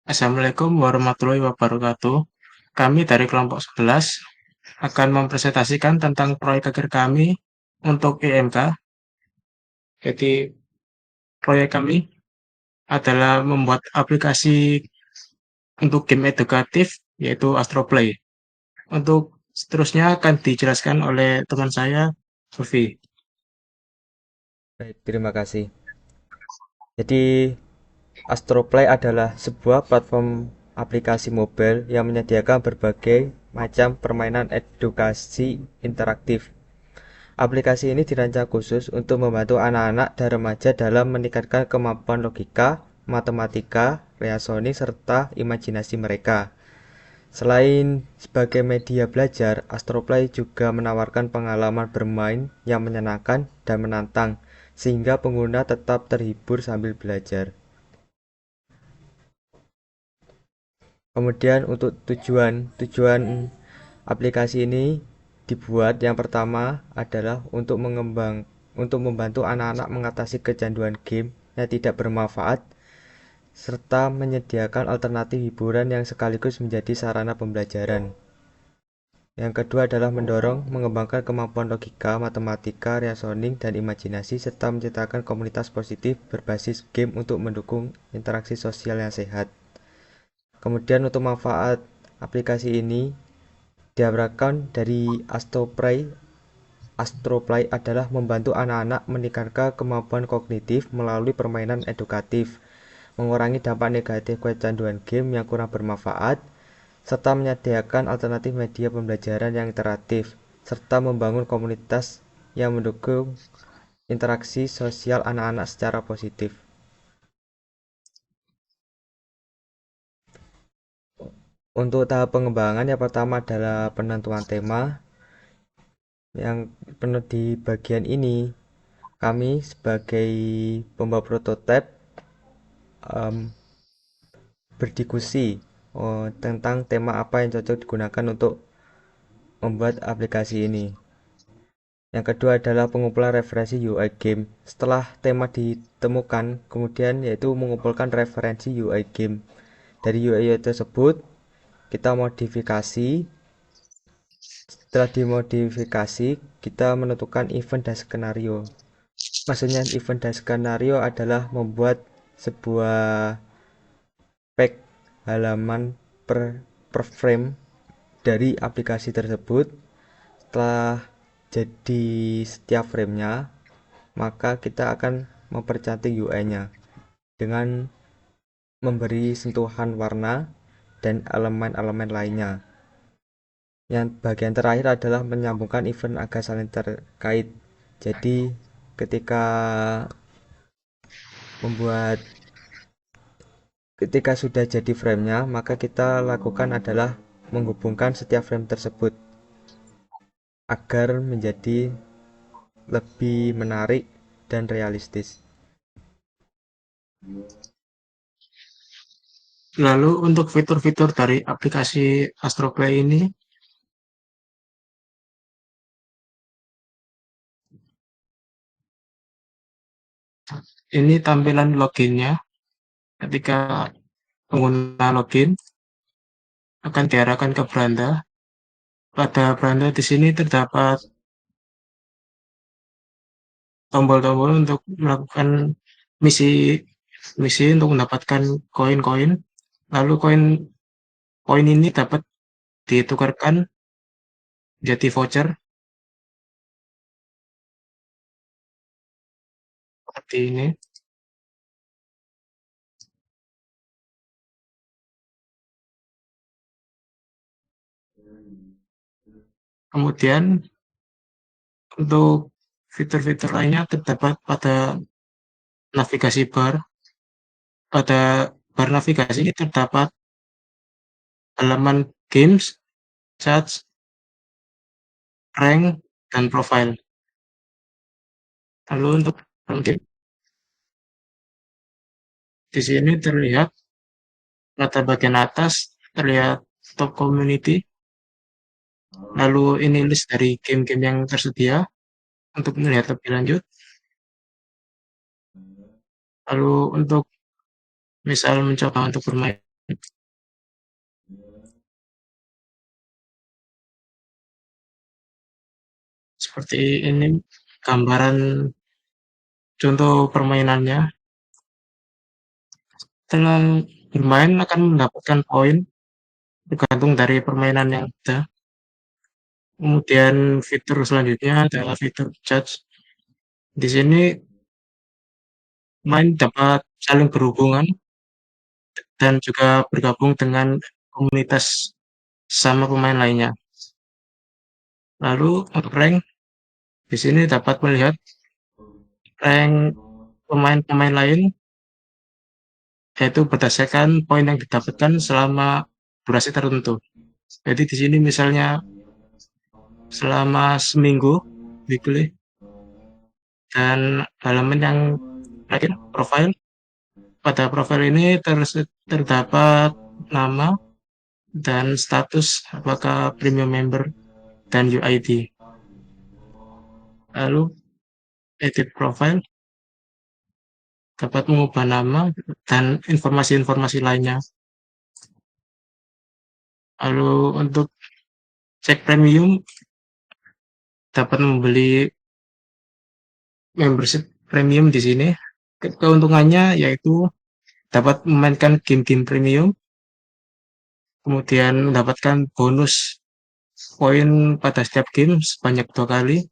Assalamualaikum warahmatullahi wabarakatuh. Kami dari kelompok 11 akan mempresentasikan tentang proyek akhir kami untuk IMK. Jadi, proyek kami adalah membuat aplikasi untuk game edukatif, yaitu Astroplay. Untuk seterusnya akan dijelaskan oleh teman saya, Sofi. Baik, terima kasih. Jadi, Astroplay adalah sebuah platform aplikasi mobile yang menyediakan berbagai macam permainan edukasi interaktif. Aplikasi ini dirancang khusus untuk membantu anak-anak dan remaja dalam meningkatkan kemampuan logika, matematika, reasoning, serta imajinasi mereka. Selain sebagai media belajar, Astroplay juga menawarkan pengalaman bermain yang menyenangkan dan menantang, sehingga pengguna tetap terhibur sambil belajar. Kemudian untuk tujuan aplikasi ini dibuat yang pertama adalah untuk membantu anak-anak mengatasi kecanduan game yang tidak bermanfaat serta menyediakan alternatif hiburan yang sekaligus menjadi sarana pembelajaran. Yang kedua adalah mendorong mengembangkan kemampuan logika, matematika, reasoning, dan imajinasi serta menciptakan komunitas positif berbasis game untuk mendukung interaksi sosial yang sehat. Kemudian untuk manfaat aplikasi ini diharapkan dari Astroplay adalah membantu anak-anak meningkatkan kemampuan kognitif melalui permainan edukatif, mengurangi dampak negatif kecanduan game yang kurang bermanfaat, serta menyediakan alternatif media pembelajaran yang interaktif, serta membangun komunitas yang mendukung interaksi sosial anak-anak secara positif. Untuk tahap pengembangan yang pertama adalah penentuan tema. Yang penuh di bagian ini, kami sebagai pembawa prototipe em, berdiskusi tentang tema apa yang cocok digunakan untuk membuat aplikasi ini. Yang kedua adalah pengumpulan referensi UI game. Setelah tema ditemukan, kemudian yaitu mengumpulkan referensi UI game. Dari UI tersebut, kita modifikasi. Setelah dimodifikasi, kita menentukan event dan skenario. Maksudnya event dan skenario adalah membuat sebuah pack halaman per, per frame dari aplikasi tersebut. Setelah jadi setiap framenya, maka kita akan mempercantik UI-nya dengan memberi sentuhan warna dan elemen-elemen lainnya. Yang bagian terakhir adalah menyambungkan event agar saling terkait. Jadi ketika membuat ketika sudah jadi framenya, maka kita lakukan adalah menghubungkan setiap frame tersebut agar menjadi lebih menarik dan realistis. Lalu untuk fitur-fitur dari aplikasi Astroplay ini tampilan loginnya ketika pengguna login akan diarahkan ke beranda. Pada beranda di sini terdapat tombol-tombol untuk melakukan misi misi untuk mendapatkan koin-koin. Lalu koin ini dapat ditukarkan jadi voucher seperti ini. Kemudian untuk fitur-fitur lainnya terdapat pada navigasi bar. Pada bar navigasi ini terdapat halaman games, chat, rank, dan profile. Lalu untuk game di sini terlihat pada bagian atas terlihat top community. Lalu ini list dari game-game yang tersedia untuk melihat lebih lanjut. Lalu untuk misal mencoba untuk bermain Seperti ini gambaran contoh permainannya. Setelah bermain akan mendapatkan poin tergantung dari permainan yang ada. Kemudian fitur selanjutnya adalah fitur judge. Di sini main dapat saling berhubungan dan juga bergabung dengan komunitas sama pemain lainnya. Lalu untuk rank di sini dapat melihat rank pemain-pemain lain yaitu berdasarkan poin yang didapatkan selama durasi tertentu. Jadi di sini misalnya selama seminggu weekly dan halaman yang terakhir profile. Pada profil ini terdapat nama dan status apakah premium member dan UID. Lalu edit profile dapat mengubah nama dan informasi-informasi lainnya. Lalu untuk cek premium dapat membeli membership premium di sini. Keuntungannya yaitu dapat memainkan game-game premium, kemudian mendapatkan bonus poin pada setiap game sebanyak 2 kali,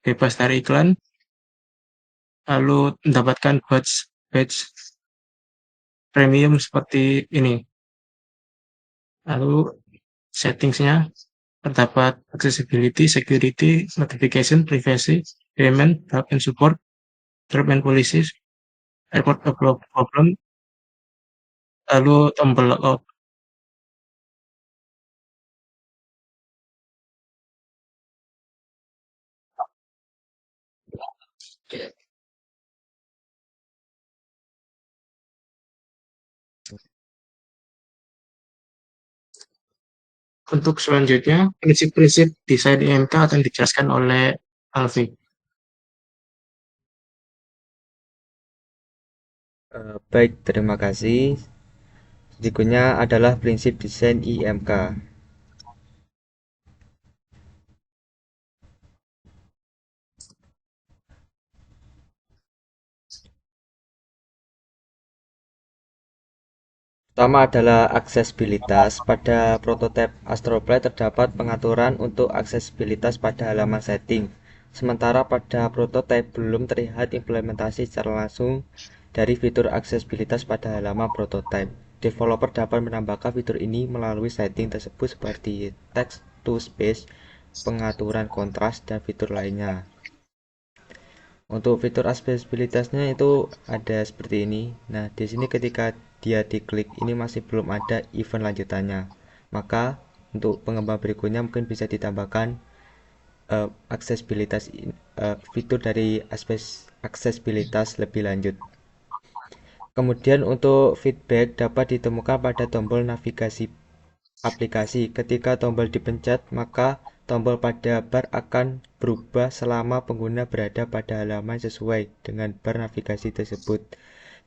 bebas dari iklan, lalu mendapatkan badge badge premium seperti ini. Lalu settingsnya terdapat accessibility, security, notification, privacy, payment, help and support, term and policies, report a problem, lalu tombol logout. Untuk selanjutnya, prinsip-prinsip desain IMK akan dijelaskan oleh Alfi. Baik, terima kasih. Berikutnya adalah prinsip desain IMK. Pertama adalah aksesibilitas. Pada prototipe Astroplay terdapat pengaturan untuk aksesibilitas pada halaman setting. Sementara pada prototipe belum terlihat implementasi secara langsung dari fitur aksesibilitas pada halaman prototipe. Developer dapat menambahkan fitur ini melalui setting tersebut seperti text to speech, pengaturan kontras, dan fitur lainnya. Untuk fitur aksesibilitasnya itu ada seperti ini. Nah, di sini ketika dia diklik ini masih belum ada event lanjutannya. Maka untuk pengembang berikutnya mungkin bisa ditambahkan aksesibilitas fitur dari aksesibilitas lebih lanjut. Kemudian untuk feedback dapat ditemukan pada tombol navigasi aplikasi. Ketika tombol dipencet, maka tombol pada bar akan berubah selama pengguna berada pada halaman sesuai dengan bar navigasi tersebut.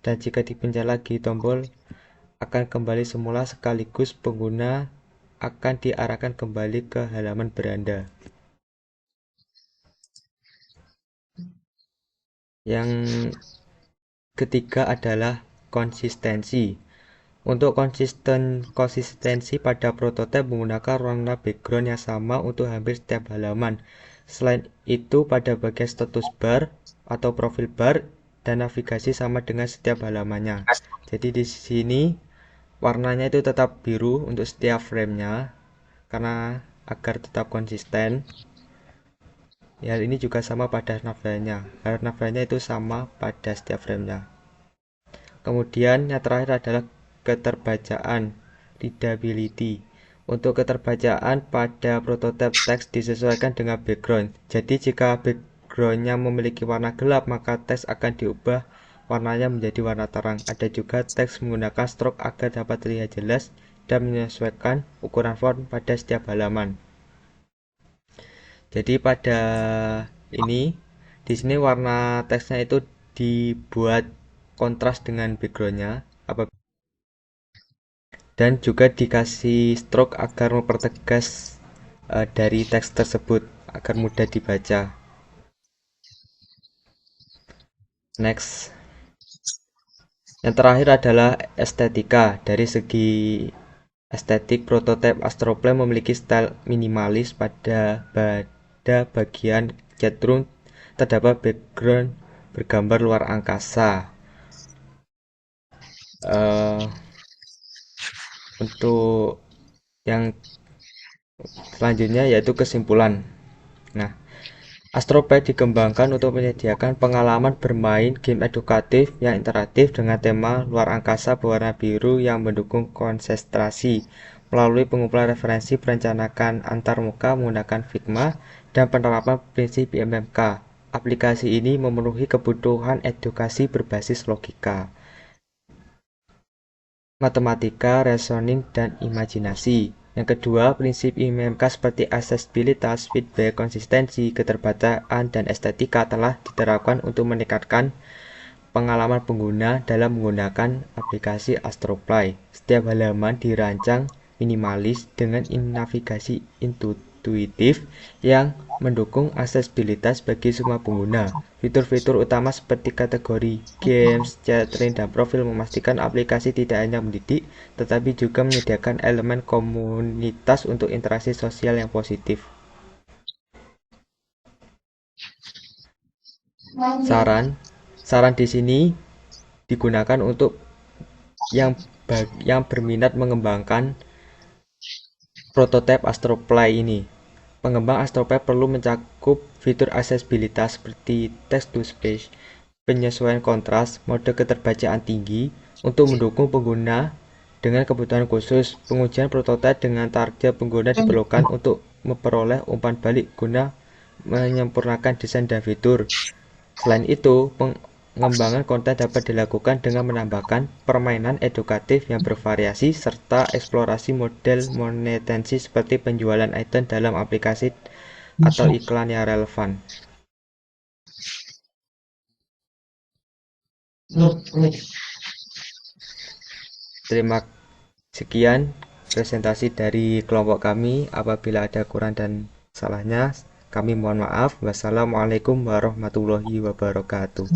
Dan jika dipencet lagi, tombol akan kembali semula sekaligus pengguna akan diarahkan kembali ke halaman beranda. Yang ketiga adalah konsistensi. Untuk konsistensi pada prototipe menggunakan warna background yang sama untuk hampir setiap halaman. Selain itu, pada bagian status bar atau profil bar dan navigasi sama dengan setiap halamannya. Jadi di sini warnanya itu tetap biru untuk setiap framenya karena agar tetap konsisten. Ya, ini juga sama pada navigasinya. Karena navigasinya itu sama pada setiap framenya. Kemudian yang terakhir adalah keterbacaan, readability. Untuk keterbacaan pada prototipe teks disesuaikan dengan background. Jadi jika backgroundnya memiliki warna gelap, maka teks akan diubah warnanya menjadi warna terang. Ada juga teks menggunakan stroke agar dapat terlihat jelas dan menyesuaikan ukuran font pada setiap halaman. Jadi pada ini di sini warna teksnya itu dibuat kontras dengan backgroundnya. dan juga dikasih stroke agar mempertegas dari teks tersebut agar mudah dibaca. Next. Yang terakhir adalah estetika. Dari segi estetik, prototipe Astroplay memiliki style minimalis pada bagian chatroom terdapat background bergambar luar angkasa. Uh, untuk yang selanjutnya yaitu kesimpulan. Nah, Astropad dikembangkan untuk menyediakan pengalaman bermain game edukatif yang interaktif dengan tema luar angkasa berwarna biru yang mendukung konsentrasi melalui pengumpulan referensi perencanaan antarmuka menggunakan Figma dan penerapan prinsip IMMK. Aplikasi ini memenuhi kebutuhan edukasi berbasis logika, matematika, reasoning, dan imajinasi. Yang kedua, prinsip IMMK seperti aksesibilitas, feedback, konsistensi, keterbatasan, dan estetika telah diterapkan untuk meningkatkan pengalaman pengguna dalam menggunakan aplikasi Astroplay. Setiap halaman dirancang minimalis dengan navigasi intuitif yang mendukung aksesibilitas bagi semua pengguna. Fitur-fitur utama seperti kategori games, chatroom, dan profil memastikan aplikasi tidak hanya mendidik, tetapi juga menyediakan elemen komunitas untuk interaksi sosial yang positif. Saran di sini digunakan untuk yang berminat mengembangkan prototipe Astroplay ini. Pengembang Astroplay perlu mencakup fitur aksesibilitas seperti text-to-speech, penyesuaian kontras, mode keterbacaan tinggi untuk mendukung pengguna dengan kebutuhan khusus. Pengujian prototipe dengan target pengguna diperlukan untuk memperoleh umpan balik guna menyempurnakan desain dan fitur. Selain itu, pengembangan konten dapat dilakukan dengan menambahkan permainan edukatif yang bervariasi serta eksplorasi model monetisasi seperti penjualan item dalam aplikasi atau iklan yang relevan. Terima sekian presentasi dari kelompok kami. Apabila ada kurang dan salahnya, kami mohon maaf. Wassalamualaikum warahmatullahi wabarakatuh.